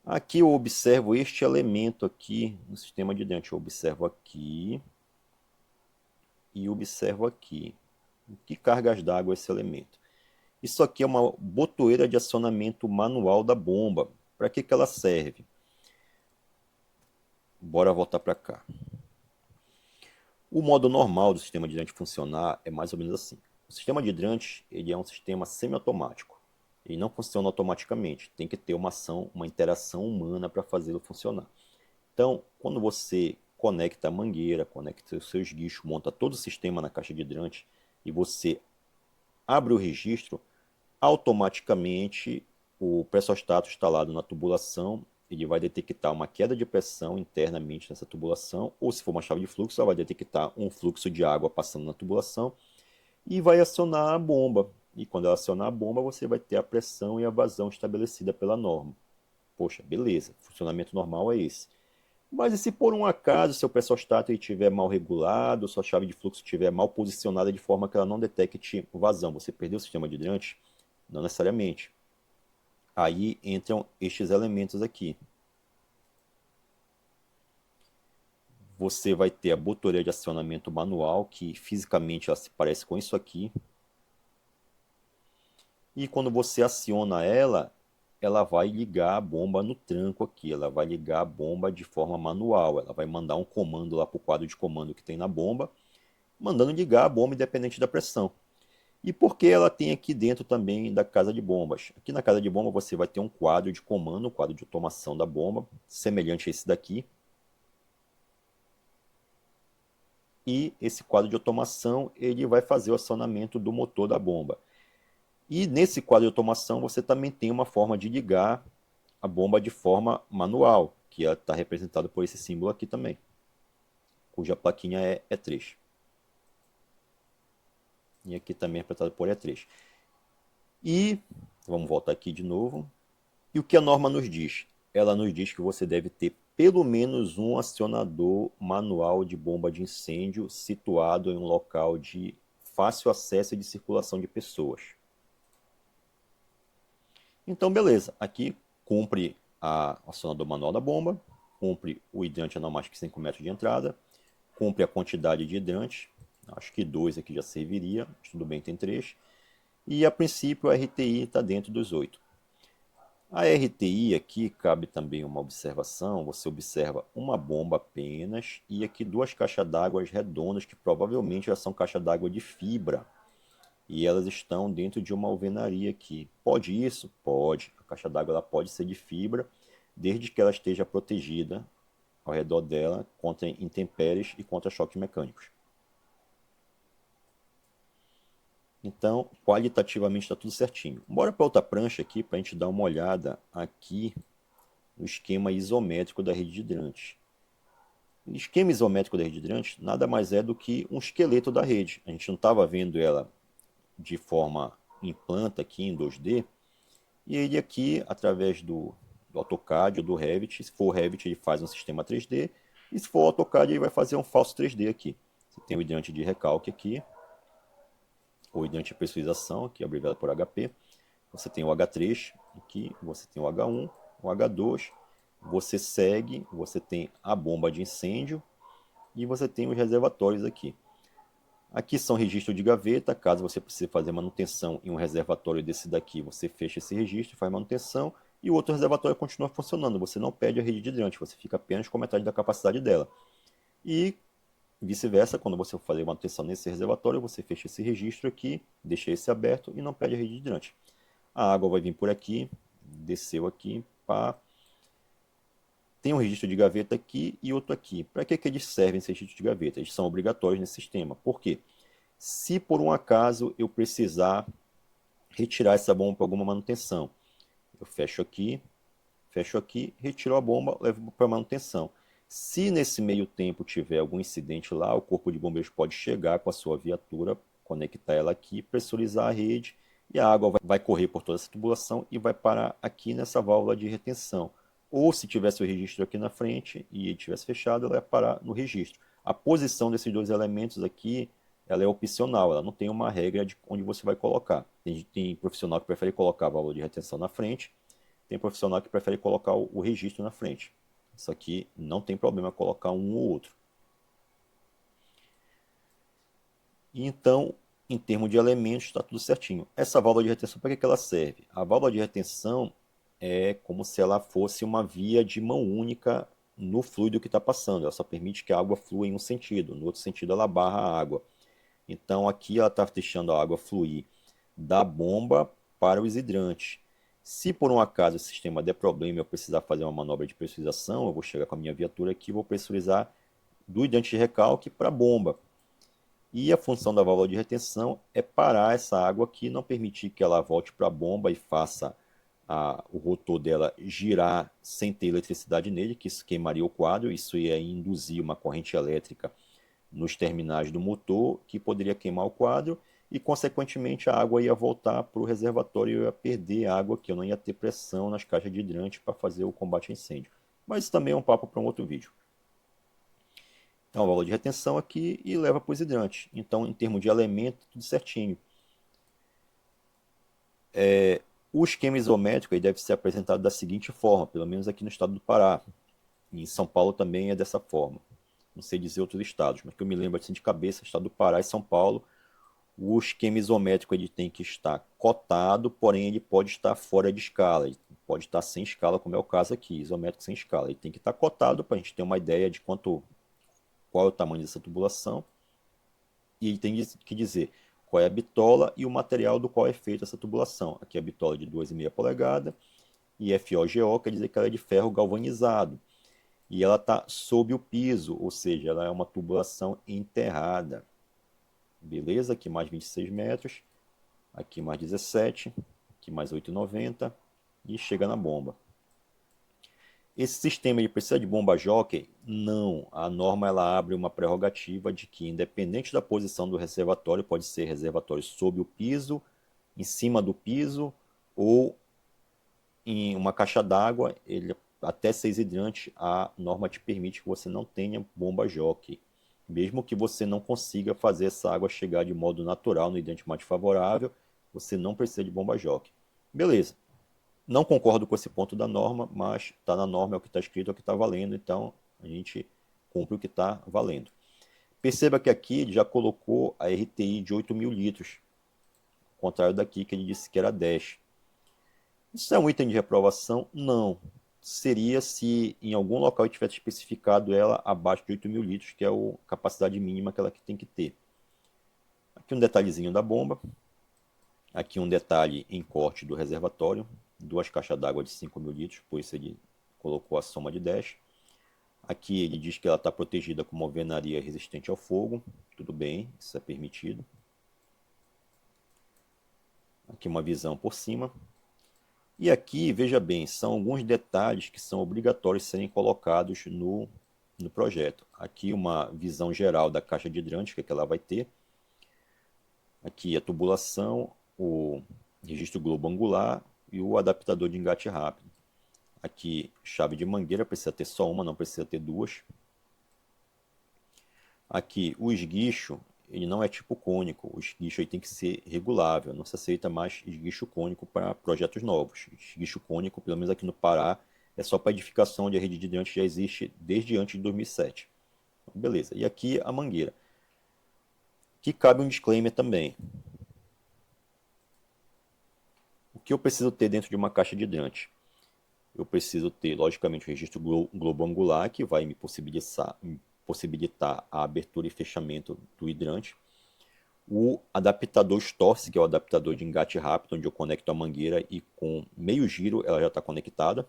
Aqui eu observo este elemento aqui no sistema de hidrante. Eu observo aqui e observo aqui. Que cargas d'água é esse elemento? Isso aqui é uma botoeira de acionamento manual da bomba. Para que ela serve? Bora voltar para cá. O modo normal do sistema de hidrante funcionar é mais ou menos assim. O sistema de hidrante ele é um sistema semiautomático. Ele não funciona automaticamente. Tem que ter uma ação, uma interação humana para fazê-lo funcionar. Então, quando você conecta a mangueira, conecta os seus guichos, monta todo o sistema na caixa de hidrante e você abre o registro, automaticamente o pressostato instalado na tubulação ele vai detectar uma queda de pressão internamente nessa tubulação, ou se for uma chave de fluxo, ela vai detectar um fluxo de água passando na tubulação e vai acionar a bomba. E quando ela acionar a bomba, você vai ter a pressão e a vazão estabelecida pela norma. Poxa, beleza, funcionamento normal é esse. Mas e se por um acaso seu pressostato estiver mal regulado, sua chave de fluxo estiver mal posicionada de forma que ela não detecte vazão, você perdeu o sistema de hidrante? Não necessariamente. Aí entram estes elementos aqui. Você vai ter a botoeira de acionamento manual, que fisicamente ela se parece com isso aqui. E quando você aciona ela, ela vai ligar a bomba no tranco aqui. Ela vai ligar a bomba de forma manual. Ela vai mandar um comando lá para o quadro de comando que tem na bomba, mandando ligar a bomba independente da pressão. E por que ela tem aqui dentro também da casa de bombas? Aqui na casa de bomba você vai ter um quadro de comando, um quadro de automação da bomba, semelhante a esse daqui. E esse quadro de automação ele vai fazer o acionamento do motor da bomba. E nesse quadro de automação você também tem uma forma de ligar a bomba de forma manual, que está representado por esse símbolo aqui também, cuja plaquinha é E3. E aqui também é representado por E3. E vamos voltar aqui de novo. E o que a norma nos diz? Ela nos diz que você deve ter pelo menos um acionador manual de bomba de incêndio situado em um local de fácil acesso e de circulação de pessoas. Então, beleza. Aqui cumpre a acionador manual da bomba, cumpre o hidrante anomático 5 metros de entrada, cumpre a quantidade de hidrantes, acho que 2 aqui já serviria, tudo bem, tem 3. E a princípio a RTI está dentro dos 8. A RTI aqui cabe também uma observação, você observa uma bomba apenas e aqui duas caixas d'água redondas que provavelmente já são caixas d'água de fibra e elas estão dentro de uma alvenaria aqui. Pode isso? Pode. A caixa d'água ela pode ser de fibra desde que ela esteja protegida ao redor dela contra intempéries e contra choques mecânicos. Então, qualitativamente está tudo certinho. Bora para outra prancha aqui para a gente dar uma olhada aqui no esquema isométrico da rede de hidrantes. O esquema isométrico da rede de hidrantes nada mais é do que um esqueleto da rede. A gente não estava vendo ela de forma em planta aqui em 2D, e ele aqui, através do AutoCAD ou do Revit, se for o Revit ele faz um sistema 3D, e se for o AutoCAD ele vai fazer um falso 3D aqui. Você tem o hidrante de recalque aqui, ou hidrante de pressurização, aqui abreviado por HP. Você tem o H3 aqui, você tem o H1, o H2, você segue, você tem a bomba de incêndio e você tem os reservatórios aqui. Aqui são registros de gaveta, caso você precise fazer manutenção em um reservatório desse daqui, você fecha esse registro, faz manutenção e o outro reservatório continua funcionando. Você não perde a rede de hidrante, você fica apenas com metade da capacidade dela. E vice-versa, quando você for fazer manutenção nesse reservatório, você fecha esse registro aqui, deixa esse aberto e não perde a rede de hidrante. A água vai vir por aqui, desceu aqui, pá. Tem um registro de gaveta aqui e outro aqui. Para que eles servem esse registro de gaveta? Eles são obrigatórios nesse sistema. Por quê? Se por um acaso eu precisar retirar essa bomba para alguma manutenção, eu fecho aqui, retiro a bomba, levo para manutenção. Se nesse meio tempo tiver algum incidente lá, o corpo de bombeiros pode chegar com a sua viatura, conectar ela aqui, pressurizar a rede e a água vai correr por toda essa tubulação e vai parar aqui nessa válvula de retenção. Ou se tivesse o registro aqui na frente e ele tivesse fechado, ela ia parar no registro. A posição desses dois elementos aqui, ela é opcional, ela não tem uma regra de onde você vai colocar. Tem profissional que prefere colocar a válvula de retenção na frente, Tem profissional que prefere colocar o registro na frente. Isso aqui não tem problema colocar um ou outro. E então, em termos de elementos, está tudo certinho. Essa válvula de retenção, para que ela serve? A válvula de retenção é como se ela fosse uma via de mão única no fluido que está passando. Ela só permite que a água flua em um sentido, no outro sentido ela barra a água. Então aqui ela está deixando a água fluir da bomba para os hidrantes. Se por um acaso o sistema der problema e eu precisar fazer uma manobra de pressurização, eu vou chegar com a minha viatura aqui e vou pressurizar do hidrante de recalque para a bomba. E a função da válvula de retenção é parar essa água aqui, não permitir que ela volte para a bomba e faça o rotor dela girar sem ter eletricidade nele, que isso queimaria o quadro, isso ia induzir uma corrente elétrica nos terminais do motor, que poderia queimar o quadro, e consequentemente a água ia voltar para o reservatório e eu ia perder água, que eu não ia ter pressão nas caixas de hidrante para fazer o combate a incêndio. Mas isso também é um papo para um outro vídeo. Então, a válvula de retenção aqui e leva para os hidrantes. Então, em termos de elemento, tudo certinho. O esquema isométrico aí deve ser apresentado da seguinte forma, pelo menos aqui no estado do Pará. E em São Paulo também é dessa forma. Não sei dizer outros estados, mas que eu me lembro assim de cabeça, estado do Pará e São Paulo, o esquema isométrico ele tem que estar cotado, porém ele pode estar fora de escala, ele pode estar sem escala, como é o caso aqui, isométrico sem escala. Ele tem que estar cotado para a gente ter uma ideia de qual é o tamanho dessa tubulação, e ele tem que dizer qual é a bitola e o material do qual é feita essa tubulação. Aqui é a bitola de 2,5 polegadas e FOGO quer dizer que ela é de ferro galvanizado. E ela está sob o piso, ou seja, ela é uma tubulação enterrada. Beleza? Aqui mais 26 metros, aqui mais 17, aqui mais 8,90 e chega na bomba. Esse sistema ele precisa de bomba jockey? Não. A norma ela abre uma prerrogativa de que, independente da posição do reservatório, pode ser reservatório sob o piso, em cima do piso ou em uma caixa d'água, até 6 hidrantes, a norma te permite que você não tenha bomba jockey. Mesmo que você não consiga fazer essa água chegar de modo natural no hidrante mais favorável, você não precisa de bomba jockey. Beleza. Não concordo com esse ponto da norma, mas está na norma, é o que está escrito, é o que está valendo, então a gente cumpre o que está valendo. Perceba que aqui ele já colocou a RTI de 8.000 litros, ao contrário daqui que ele disse que era 10. Isso é um item de reprovação? Não. Seria se em algum local tivesse especificado ela abaixo de 8.000 litros, que é a capacidade mínima que ela tem que ter. Aqui um detalhezinho da bomba. Aqui um detalhe em corte do reservatório. 2 caixas d'água de 5.000 litros, por isso ele colocou a soma de 10. Aqui ele diz que ela está protegida com uma alvenaria resistente ao fogo. Tudo bem, isso é permitido. Aqui uma visão por cima. E aqui, veja bem, são alguns detalhes que são obrigatórios serem colocados no projeto. Aqui uma visão geral da caixa de hidrante, que ela vai ter. Aqui a tubulação, o registro globo angular e o adaptador de engate rápido. Aqui chave de mangueira, precisa ter só uma, não precisa ter duas. Aqui o esguicho, ele não é tipo cônico, o esguicho aí tem que ser regulável, não se aceita mais esguicho cônico para projetos novos. Esguicho cônico, pelo menos aqui no Pará, é só para edificação onde a rede de hidrante já existe desde antes de 2007. Beleza, e aqui a mangueira. Que cabe um disclaimer também. O que eu preciso ter dentro de uma caixa de hidrante? Eu preciso ter, logicamente, o registro globo angular, que vai me possibilitar a abertura e fechamento do hidrante. O adaptador Storce, que é o adaptador de engate rápido, onde eu conecto a mangueira e com meio giro ela já está conectada.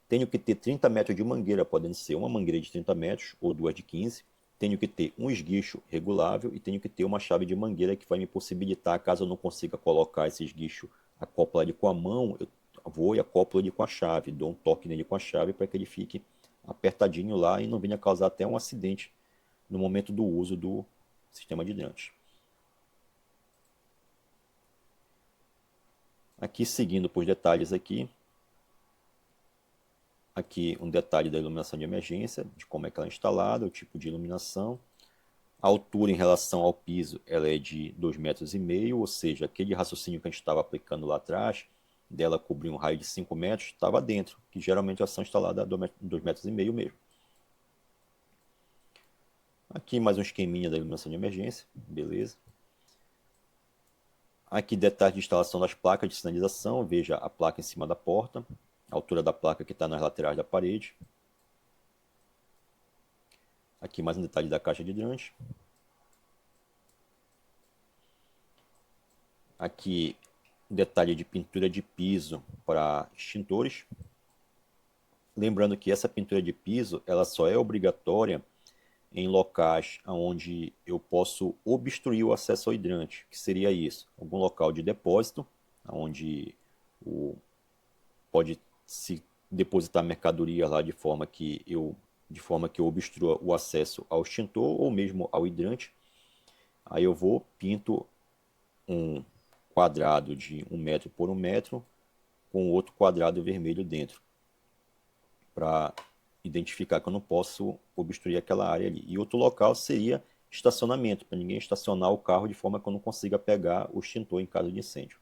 Tenho que ter 30 metros de mangueira, podendo ser uma mangueira de 30 metros ou duas de 15. Tenho que ter um esguicho regulável e tenho que ter uma chave de mangueira que vai me possibilitar, caso eu não consiga colocar esse esguicho, acoplar ele com a mão, eu vou e acoplo ele com a chave, dou um toque nele com a chave para que ele fique apertadinho lá e não venha causar até um acidente no momento do uso do sistema de hidrante. Aqui seguindo por detalhes aqui um detalhe da iluminação de emergência, de como é que ela é instalada, o tipo de iluminação. A altura em relação ao piso ela é de 2,5 metros, ou seja, aquele raciocínio que a gente estava aplicando lá atrás, dela cobrir um raio de 5 metros, estava dentro, que geralmente elas são instaladas a 2,5 metros mesmo. Aqui mais um esqueminha da iluminação de emergência, beleza. Aqui detalhes de instalação das placas de sinalização, veja a placa em cima da porta, a altura da placa que está nas laterais da parede. Aqui mais um detalhe da caixa de hidrante. Aqui detalhe de pintura de piso para extintores. Lembrando que essa pintura de piso ela só é obrigatória em locais onde eu posso obstruir o acesso ao hidrante, que seria isso, algum local de depósito, onde pode se depositar mercadoria lá de forma que eu obstrua o acesso ao extintor ou mesmo ao hidrante. Aí eu vou, pinto um quadrado de 1 metro por 1 metro com outro quadrado vermelho dentro, para identificar que eu não posso obstruir aquela área ali. E outro local seria estacionamento, para ninguém estacionar o carro de forma que eu não consiga pegar o extintor em caso de incêndio.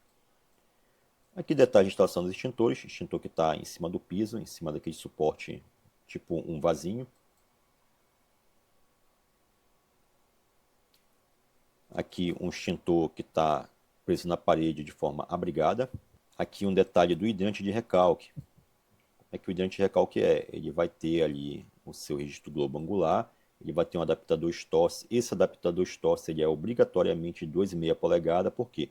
Aqui detalhe de instalação dos extintores, extintor que está em cima do piso, em cima daquele suporte tipo um vasinho. Aqui um extintor que está preso na parede de forma abrigada. Aqui um detalhe do hidrante de recalque. Como é que o hidrante de recalque é? Ele vai ter ali o seu registro globo angular, ele vai ter um adaptador STORC. Esse adaptador STORC ele é obrigatoriamente de 2,5 polegadas, porque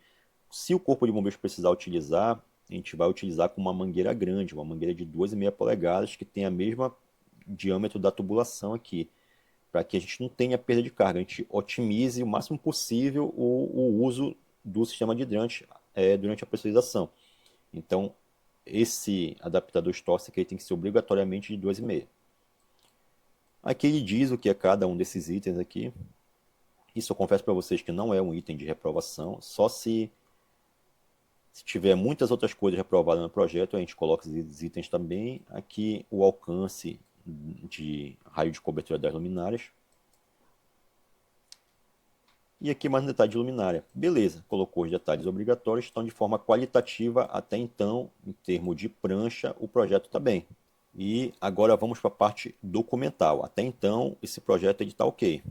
se o corpo de bombeiros precisar utilizar, a gente vai utilizar com uma mangueira grande, uma mangueira de 2,5 polegadas, que tem a mesma diâmetro da tubulação aqui, para que a gente não tenha perda de carga, a gente otimize o máximo possível o uso do sistema de hidrante durante a pressurização. Então, esse adaptador STORC aqui tem que ser obrigatoriamente de 2,5. Aqui ele diz o que é cada um desses itens aqui. Isso eu confesso para vocês que não é um item de reprovação, só se tiver muitas outras coisas reprovadas no projeto, a gente coloca esses itens também. Aqui o alcance de raio de cobertura das luminárias. E aqui mais um detalhe de luminária. Beleza, colocou os detalhes obrigatórios, então de forma qualitativa, até então, em termos de prancha, o projeto está bem. E agora vamos para a parte documental. Até então, esse projeto está ok.